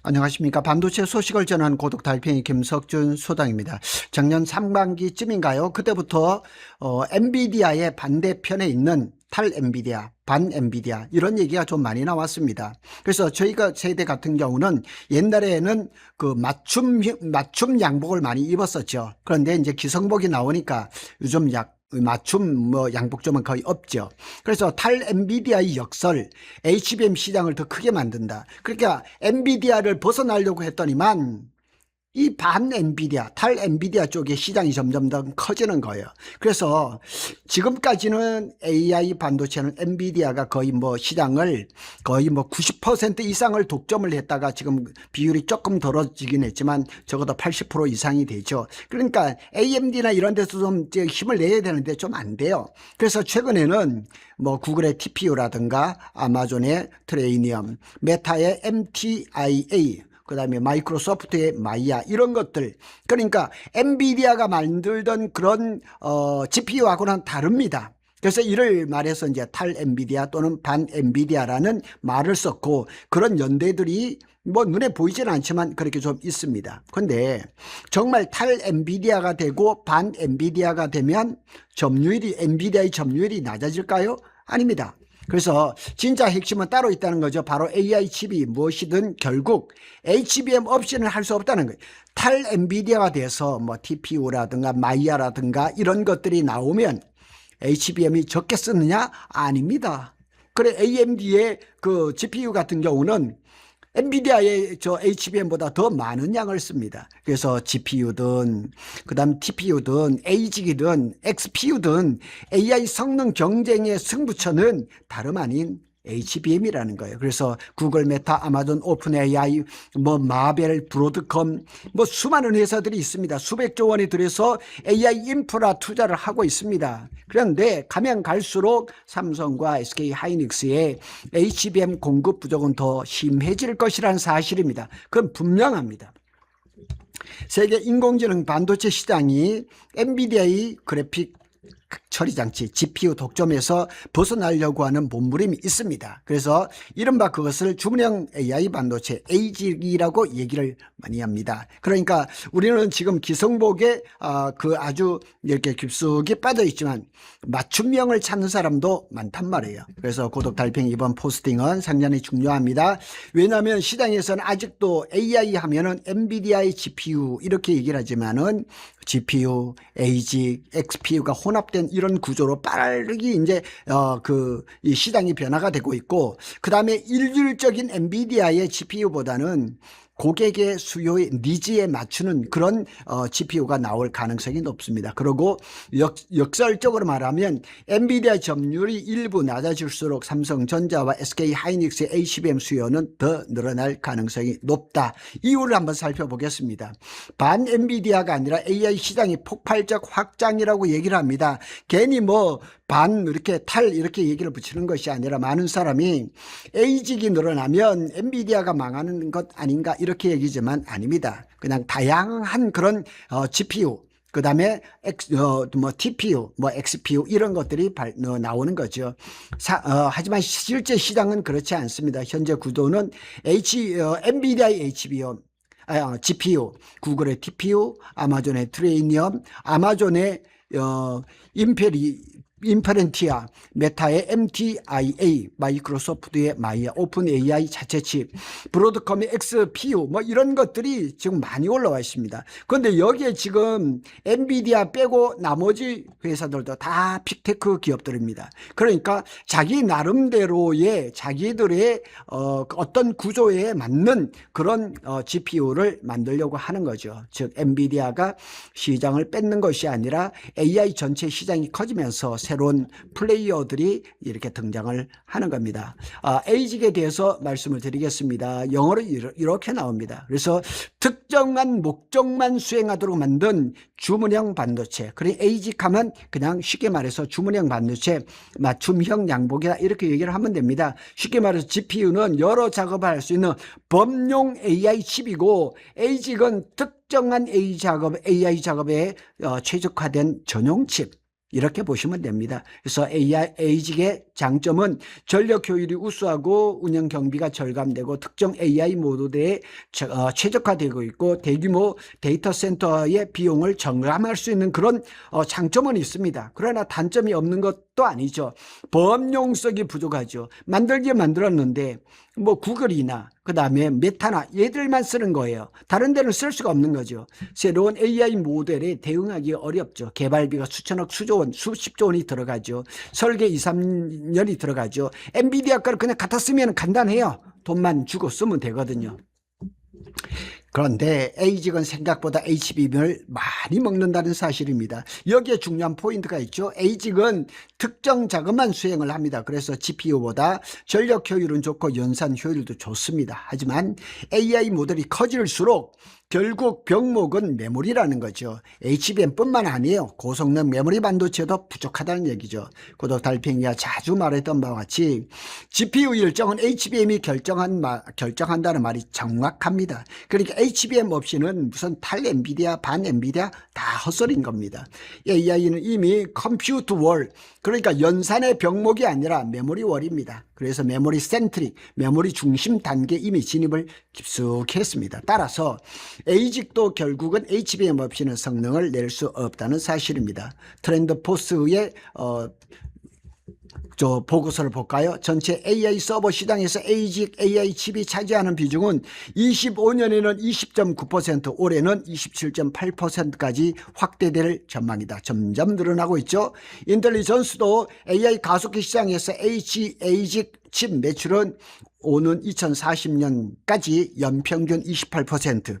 안녕하십니까. 반도체 소식을 전하는 고독 달팽이 김석준 소장입니다. 작년 상반기쯤인가요? 그때부터 엔비디아의 반대편에 있는 탈 엔비디아, 반 엔비디아 이런 얘기가 좀 많이 나왔습니다. 그래서 저희가 세대 같은 경우는 옛날에는 그 맞춤 양복을 많이 입었었죠. 그런데 이제 기성복이 나오니까 요즘 맞춤 양복점은 거의 없죠. 그래서 탈 엔비디아의 역설, HBM 시장을 더 크게 만든다. 그러니까 엔비디아를 벗어나려고 했더니만 이 반 엔비디아, 탈 엔비디아 쪽의 시장이 점점 더 커지는 거예요. 그래서 지금까지는 AI 반도체는 엔비디아가 거의 시장을 거의 90% 이상을 독점을 했다가 지금 비율이 조금 덜어지긴 했지만 적어도 80% 이상이 되죠. 그러니까 AMD나 이런 데서 좀 힘을 내야 되는데 좀 안 돼요. 그래서 최근에는 구글의 TPU라든가 아마존의 트레이니엄, 메타의 MTIA, 그 다음에 마이크로소프트의 마이야 이런 것들, 그러니까 엔비디아가 만들던 그런 GPU하고는 다릅니다. 그래서 이를 말해서 이제 탈 엔비디아 또는 반 엔비디아라는 말을 썼고, 그런 연대들이 눈에 보이지는 않지만 그렇게 좀 있습니다. 그런데 정말 탈 엔비디아가 되고 반 엔비디아가 되면 엔비디아의 점유율이 낮아질까요? 아닙니다. 그래서 진짜 핵심은 따로 있다는 거죠. 바로 AI 칩이 무엇이든 결국 HBM 없이는 할 수 없다는 거예요. 탈 엔비디아가 돼서 TPU라든가 마이야라든가 이런 것들이 나오면 HBM이 적게 쓰느냐? 아닙니다. 그래 AMD의 그 GPU 같은 경우는 엔비디아의 HBM보다 더 많은 양을 씁니다. 그래서 GPU든 그다음 TPU든 ASIC이든 XPU든 AI 성능 경쟁의 승부처는 다름 아닌 HBM이라는 거예요. 그래서 구글, 메타, 아마존, 오픈 AI, 마벨, 브로드컴, 수많은 회사들이 있습니다. 수백조 원이 들여서 AI 인프라 투자를 하고 있습니다. 그런데 가면 갈수록 삼성과 SK 하이닉스의 HBM 공급 부족은 더 심해질 것이라는 사실입니다. 그건 분명합니다. 세계 인공지능 반도체 시장이 엔비디아의 그래픽 처리 장치 GPU 독점에서 벗어나려고 하는 몸부림이 있습니다. 그래서 이른바 그것을 주문형 AI 반도체 ASIC이라고 얘기를 많이 합니다. 그러니까 우리는 지금 기성복에 아주 이렇게 깊숙이 빠져 있지만 맞춤형을 찾는 사람도 많단 말이에요. 그래서 고독 달팽이 이번 포스팅은 상당히 중요합니다. 왜냐하면 시장에서는 아직도 AI 하면은 엔비디아의 GPU 이렇게 얘기를 하지만은 GPU, ASIC, XPU가 혼합된 이런 구조로 빠르게 이제 이 시장이 변화가 되고 있고, 그 다음에 일률적인 엔비디아의 GPU보다는 고객의 수요의 니즈에 맞추는 그런 GPU가 나올 가능성이 높습니다. 그리고 역설적으로 말하면 엔비디아 점유율이 일부 낮아질수록 삼성전자와 SK 하이닉스의 HBM 수요는 더 늘어날 가능성이 높다. 이유를 한번 살펴보겠습니다. 반 엔비디아가 아니라 AI 시장이 폭발적 확장이라고 얘기를 합니다. 괜히 반 이렇게 탈 이렇게 얘기를 붙이는 것이 아니라 많은 사람이 ASIC이 늘어나면 엔비디아가 망하는 것 아닌가 이렇게 얘기지만 아닙니다. 그냥 다양한 그런 GPU, 그 다음에 TPU, XPU 이런 것들이 나오는 거죠. 하지만 실제 시장은 그렇지 않습니다. 현재 구도는 엔비디아의 GPU, 구글의 TPU, 아마존의 트레이니엄, 아마존의 인페렌티아, 메타의 MTIA, 마이크로소프트의 마이야, 오픈 AI 자체 칩, 브로드컴의 XPU 이런 것들이 지금 많이 올라와 있습니다. 그런데 여기에 지금 엔비디아 빼고 나머지 회사들도 다 빅테크 기업들입니다. 그러니까 자기 나름대로의 자기들의 어떤 구조에 맞는 그런 GPU를 만들려고 하는 거죠. 즉 엔비디아가 시장을 뺏는 것이 아니라 AI 전체 시장이 커지면서 새로운 플레이어들이 이렇게 등장을 하는 겁니다. ASIC에 대해서 말씀을 드리겠습니다. 영어로 이렇게 나옵니다. 그래서 특정한 목적만 수행하도록 만든 주문형 반도체. 그리고 ASIC 하면 그냥 쉽게 말해서 주문형 반도체, 맞춤형 양복이다 이렇게 얘기를 하면 됩니다. 쉽게 말해서 GPU는 여러 작업을 할 수 있는 범용 AI 칩이고, ASIC은 특정한 AI 작업에 최적화된 전용 칩. 이렇게 보시면 됩니다. 그래서 에이직의 장점은 전력 효율이 우수하고 운영 경비가 절감되고 특정 AI 모드에 최적화되고 있고 대규모 데이터 센터의 비용을 절감할 수 있는 그런 장점은 있습니다. 그러나 단점이 없는 것도 아니죠. 범용성이 부족하죠. 만들긴 만들었는데 뭐 구글이나 그 다음에 메타나 얘들만 쓰는 거예요. 다른 데는 쓸 수가 없는 거죠. 새로운 AI 모델에 대응하기 어렵죠. 개발비가 수천억, 수조원, 수십조 원이 들어가죠. 설계 2, 3년이 들어가죠. 엔비디아 거를 그냥 갖다 쓰면 간단해요. 돈만 주고 쓰면 되거든요. 그런데 에이직은 생각보다 HBM을 많이 먹는다는 사실입니다. 여기에 중요한 포인트가 있죠. 에이직은 특정 작업만 수행을 합니다. 그래서 GPU보다 전력 효율은 좋고 연산 효율도 좋습니다. 하지만 AI 모델이 커질수록 결국 병목은 메모리라는 거죠. HBM뿐만 아니에요. 고성능 메모리 반도체도 부족하다는 얘기죠. 고독 달팽이가 자주 말했던 바와 같이 GPU 일정은 HBM이 결정한다는 말이 정확합니다. 그러니까 HBM 없이는 무슨 탈 엔비디아, 반 엔비디아 다 헛소리인 겁니다. AI는 이미 컴퓨트 월, 그러니까 연산의 병목이 아니라 메모리 월입니다. 그래서 메모리 센트릭, 메모리 중심 단계 이미 진입을 깊숙이 했습니다. 따라서 에이직도 결국은 HBM 없이는 성능을 낼 수 없다는 사실입니다. 트렌드 포스의 보고서를 볼까요? 전체 AI 서버 시장에서 에이직 AI 칩이 차지하는 비중은 25년에는 20.9%, 올해는 27.8%까지 확대될 전망이다. 점점 늘어나고 있죠. 인텔리전스도 AI 가속기 시장에서 에이직 칩 매출은 오는 2040년까지 연평균 28%,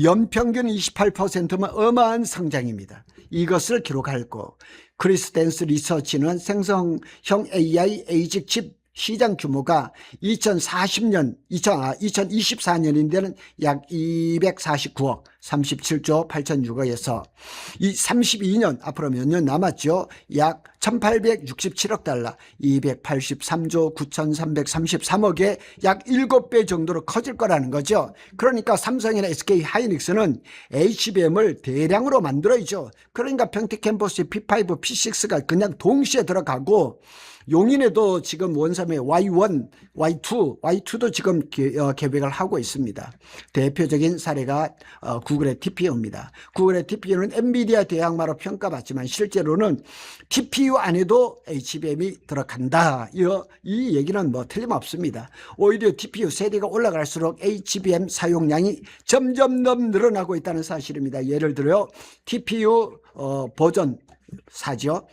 연평균 28%면 어마어마한 성장입니다. 이것을 기록할 거. 크리스텐스 리서치는 생성형 AI 에이직 칩 시장 규모가 2024년인데는 약 249억, 37조 8,600억에서 이 32년 앞으로 몇 년 남았죠. 약 1,867억 달러, 283조 9,333억에 약 7배 정도로 커질 거라는 거죠. 그러니까 삼성이나 SK 하이닉스는 HBM을 대량으로 만들어야죠. 그러니까 평택 캠퍼스의 P5, P6가 그냥 동시에 들어가고 용인에도 지금 원섬의 Y1, Y2도 지금 계획을 하고 있습니다. 대표적인 사례가 구글의 TPU입니다. 구글의 TPU는 엔비디아 대항마로 평가받지만 실제로는 TPU 안에도 HBM이 들어간다. 이 얘기는 뭐 틀림없습니다. 오히려 TPU 세대가 올라갈수록 HBM 사용량이 점점 더 늘어나고 있다는 사실입니다. 예를 들어 TPU 버전 4죠.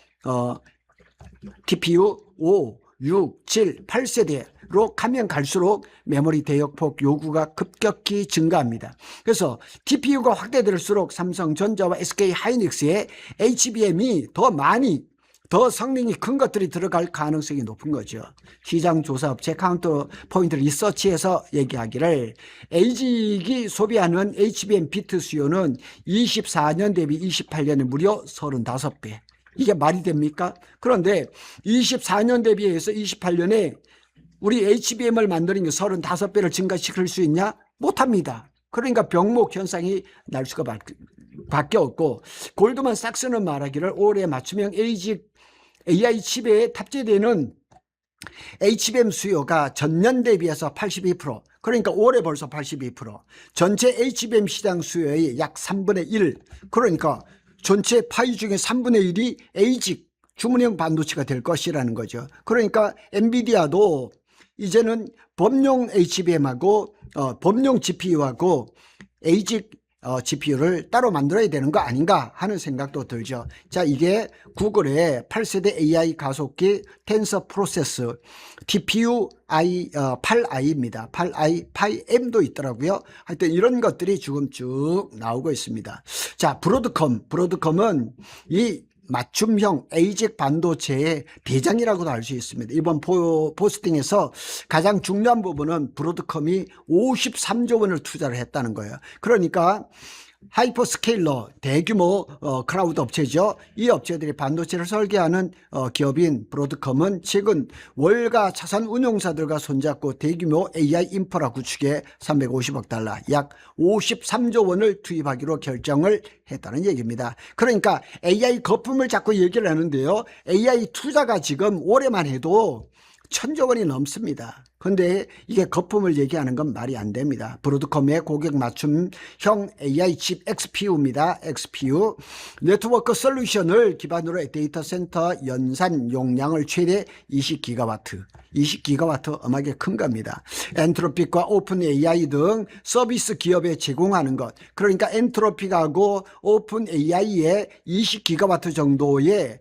TPU 5, 6, 7, 8세대로 가면 갈수록 메모리 대역폭 요구가 급격히 증가합니다. 그래서 TPU가 확대될수록 삼성전자와 SK 하이닉스의 HBM이 더 많이, 더 성능이 큰 것들이 들어갈 가능성이 높은 거죠. 시장조사업체 카운터 포인트 리서치에서 얘기하기를 에이직이 소비하는 HBM 비트 수요는 24년 대비 28년에 무려 35배. 이게 말이 됩니까? 그런데 24년 대비해서 28년에 우리 HBM을 만드는 게 35배를 증가시킬 수 있냐? 못합니다. 그러니까 병목 현상이 날 수가 밖에 없고, 골드만삭스는 말하기를 올해 맞춤형 AI 칩에 탑재되는 HBM 수요가 전년 대비해서 82%, 그러니까 올해 벌써 82%, 전체 HBM 시장 수요의 약 3분의 1, 그러니까 전체 파이 중에 3분의 1이 에이직 주문형 반도체가 될 것이라는 거죠. 그러니까 엔비디아도 이제는 범용 HBM하고 범용 GPU하고 에이직 GPU를 따로 만들어야 되는 거 아닌가 하는 생각도 들죠. 자, 이게 구글의 8세대 AI 가속기 텐서 프로세스 TPU 8i입니다. 8i, 8m도 있더라고요. 하여튼 이런 것들이 지금 쭉 나오고 있습니다. 자, 브로드컴은 이 맞춤형 에이직 반도체의 대장이라고도 할 수 있습니다. 이번 포스팅에서 가장 중요한 부분은 브로드컴이 53조 원을 투자를 했다는 거예요. 그러니까 하이퍼스케일러 대규모 클라우드 업체죠. 이 업체들이 반도체를 설계하는 기업인 브로드컴은 최근 월가 자산 운용사들과 손잡고 대규모 AI 인프라 구축에 350억 달러 약 53조 원을 투입하기로 결정을 했다는 얘기입니다. 그러니까 AI 거품을 자꾸 얘기를 하는데요. AI 투자가 지금 올해만 해도 1,000조 원이 넘습니다. 그런데 이게 거품을 얘기하는 건 말이 안 됩니다. 브로드컴의 고객 맞춤형 AI 칩 XPU입니다. XPU 네트워크 솔루션을 기반으로 데이터 센터 연산 용량을 최대 20기가와트 20기가와트 엄하게 큰 겁니다. 엔트로픽과 오픈 AI 등 서비스 기업에 제공하는 것, 그러니까 엔트로픽하고 오픈 AI에 20기가와트 정도의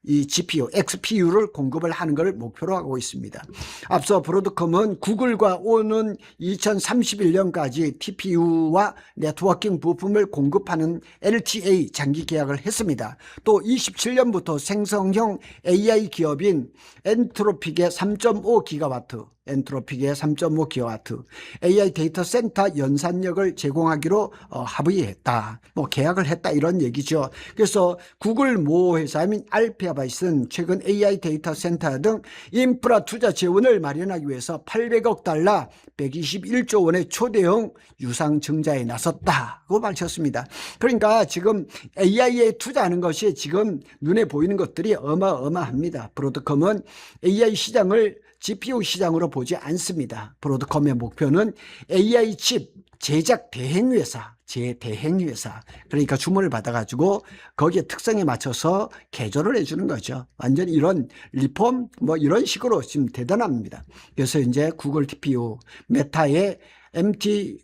이 GPU, XPU를 공급을 하는 것을 목표로 하고 있습니다. 앞서 브로드컴은 구글과 오는 2031년까지 TPU와 네트워킹 부품을 공급하는 LTA 장기 계약을 했습니다. 또 27년부터 생성형 AI 기업인 엔트로픽의 3.5기가와트 엔트로픽의 3.5기가와트 AI 데이터 센터 연산력을 제공하기로 합의했다. 계약을 했다 이런 얘기죠. 그래서 구글 모 회사인 알파바이스는 최근 AI 데이터 센터 등 인프라 투자 재원을 마련하기 위해서 800억 달러 121조 원의 초대형 유상 증자에 나섰다고 밝혔습니다. 그러니까 지금 AI에 투자하는 것이 지금 눈에 보이는 것들이 어마어마합니다. 브로드컴은 AI 시장을 GPU 시장으로 보지 않습니다. 브로드컴의 목표는 AI 칩 제작 대행회사, 대행회사. 그러니까 주문을 받아가지고 거기에 특성에 맞춰서 개조를 해주는 거죠. 완전히 이런 리폼 이런 식으로 지금 대단합니다. 그래서 이제 구글 TPU, 메타의 MTIA,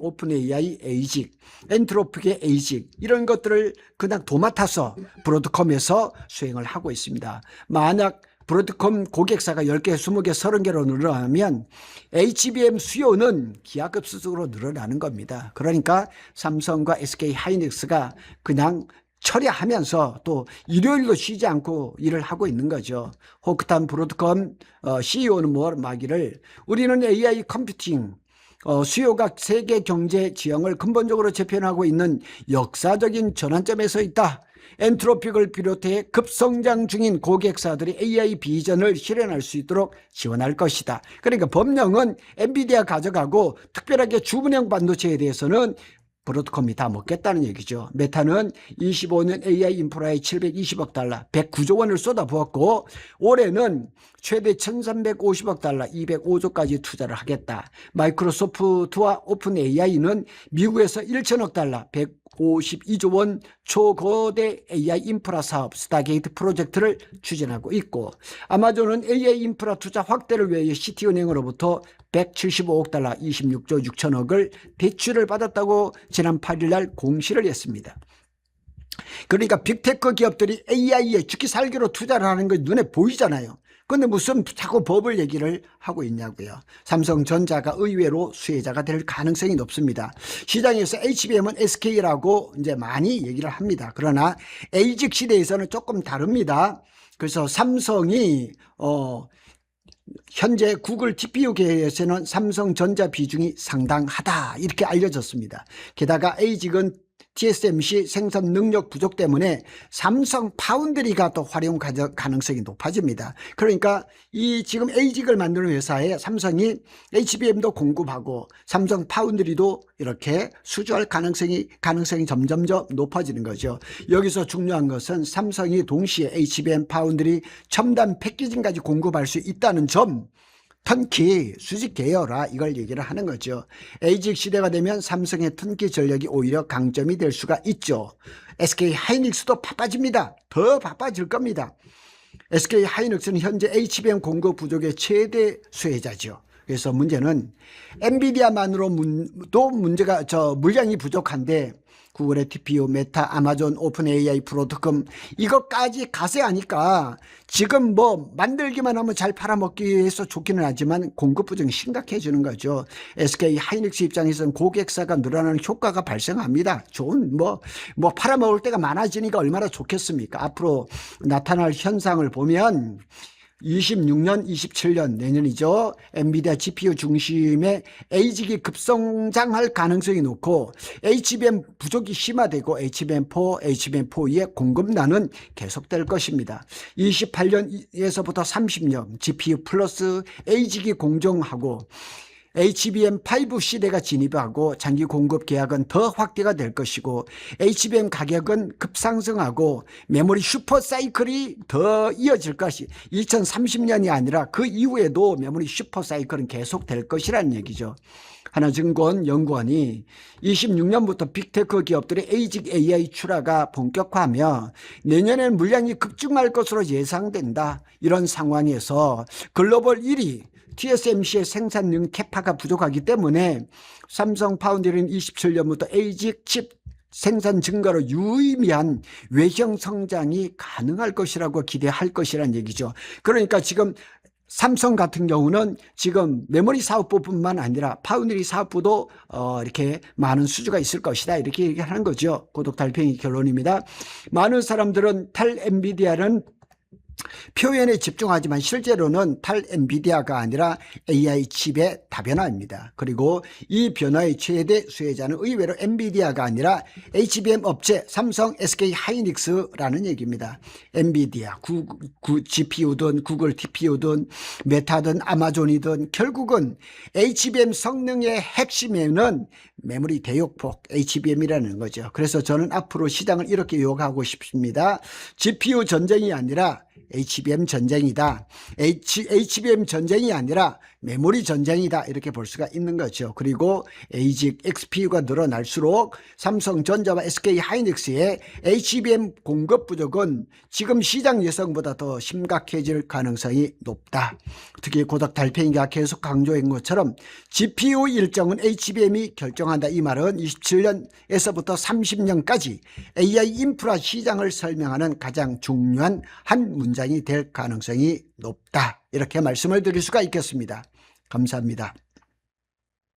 오픈 AI, 에이직, 엔트로픽의 에이직 이런 것들을 그냥 도맡아서 브로드컴에서 수행을 하고 있습니다. 만약 브로드컴 고객사가 10개, 20개, 30개로 늘어나면 HBM 수요는 기하급수적으로 늘어나는 겁니다. 그러니까 삼성과 SK 하이닉스가 그냥 처리하면서 또 일요일도 쉬지 않고 일을 하고 있는 거죠. 호크탄 브로드컴 CEO는 말하기를 우리는 AI 컴퓨팅 수요가 세계 경제 지형을 근본적으로 재편하고 있는 역사적인 전환점에 서 있다. 엔트로픽을 비롯해 급성장 중인 고객사들이 AI 비전을 실현할 수 있도록 지원할 것이다. 그러니까 법령은 엔비디아 가져가고 특별하게 주문형 반도체에 대해서는 브로드컴이 다 먹겠다는 얘기죠. 메타는 25년 AI 인프라에 720억 달러 109조 원을 쏟아부었고 올해는 최대 1350억 달러 205조까지 투자를 하겠다. 마이크로소프트와 오픈 AI는 미국에서 1천억 달러 152조 원 초거대 AI 인프라 사업 스타게이트 프로젝트를 추진하고 있고 아마존은 AI 인프라 투자 확대를 위해 시티은행으로부터 175억 달러 26조 6천억을 대출을 받았다고 지난 8일 날 공시를 했습니다. 그러니까 빅테크 기업들이 AI에 죽기 살기로 투자를 하는 게 눈에 보이잖아요. 근데 무슨 자꾸 법을 얘기를 하고 있냐고요. 삼성전자가 의외로 수혜자가 될 가능성이 높습니다. 시장에서 HBM은 SK라고 이제 많이 얘기를 합니다. 그러나 에이직 시대에서는 조금 다릅니다. 그래서 삼성이 현재 구글 TPU계에서는 삼성전자 비중이 상당하다 이렇게 알려졌습니다. 게다가 에이직은 TSMC 생산 능력 부족 때문에 삼성 파운드리가 또 활용 가능성이 높아집니다. 그러니까 이 지금 에이직을 만드는 회사에 삼성이 HBM도 공급하고 삼성 파운드리도 이렇게 수주할 가능성이 점점점 높아지는 거죠. 여기서 중요한 것은 삼성이 동시에 HBM 파운드리 첨단 패키징까지 공급할 수 있다는 점, 턴키 수직 계열화 이걸 얘기를 하는 거죠. 에이직 시대가 되면 삼성의 턴키 전력이 오히려 강점이 될 수가 있죠. SK 하이닉스도 바빠집니다. 더 바빠질 겁니다. SK 하이닉스는 현재 HBM 공급 부족의 최대 수혜자죠. 그래서 문제는 엔비디아만으로도 문제가 물량이 부족한데 구글의 TPU, 메타, 아마존, 오픈 AI, 브로드컴 이것까지 가세하니까 지금 만들기만 하면 잘 팔아먹기 위해서 좋기는 하지만 공급 부족이 심각해지는 거죠. SK 하이닉스 입장에서는 고객사가 늘어나는 효과가 발생합니다. 좋은 팔아먹을 때가 많아지니까 얼마나 좋겠습니까? 앞으로 나타날 현상을 보면 26년, 27년 내년이죠. 엔비디아 GPU 중심의 AGI 급성장할 가능성이 높고 HBM 부족이 심화되고 HBM4, HBM4E의 공급난은 계속될 것입니다. 28년에서부터 30년 GPU 플러스 AGI 공정하고 HBM5 시대가 진입하고 장기 공급 계약은 더 확대가 될 것이고 HBM 가격은 급상승하고 메모리 슈퍼 사이클이 더 이어질 것이 2030년이 아니라 그 이후에도 메모리 슈퍼 사이클은 계속될 것이라는 얘기죠. 하나증권 연구원이 26년부터 빅테크 기업들의 에이직 AI 출하가 본격화하며 내년엔 물량이 급증할 것으로 예상된다. 이런 상황에서 글로벌 1위 TSMC의 생산능 캐파가 부족하기 때문에 삼성 파운드리는 27년부터 에이직 칩 생산 증가로 유의미한 외형 성장이 가능할 것이라고 기대할 것이라는 얘기죠. 그러니까 지금 삼성 같은 경우는 지금 메모리 사업부뿐만 아니라 파운드리 사업부도 이렇게 많은 수주가 있을 것이다 이렇게 얘기하는 거죠. 고독 달팽이 결론입니다. 많은 사람들은 탈 엔비디아는 표현에 집중하지만 실제로는 탈 엔비디아가 아니라 AI 칩의 다변화입니다. 그리고 이 변화의 최대 수혜자는 의외로 엔비디아가 아니라 HBM 업체 삼성, SK 하이닉스라는 얘기입니다. 엔비디아, GPU든 구글 TPU든 메타든 아마존이든 결국은 HBM 성능의 핵심에는 메모리 대역폭 HBM이라는 거죠. 그래서 저는 앞으로 시장을 이렇게 요약하고 싶습니다. GPU 전쟁이 아니라 HBM 전쟁이다. HBM 전쟁이 아니라 메모리 전쟁이다. 이렇게 볼 수가 있는 거죠. 그리고 ASIC XPU가 늘어날수록 삼성전자와 SK 하이닉스의 HBM 공급 부족은 지금 시장 예상보다 더 심각해질 가능성이 높다. 특히 고덕 달팽이가 계속 강조한 것처럼 GPU 일정은 HBM이 결정한다. 이 말은 27년에서부터 30년까지 AI 인프라 시장을 설명하는 가장 중요한 한 문장이 될 가능성이 높다. 이렇게 말씀을 드릴 수가 있겠습니다. 감사합니다.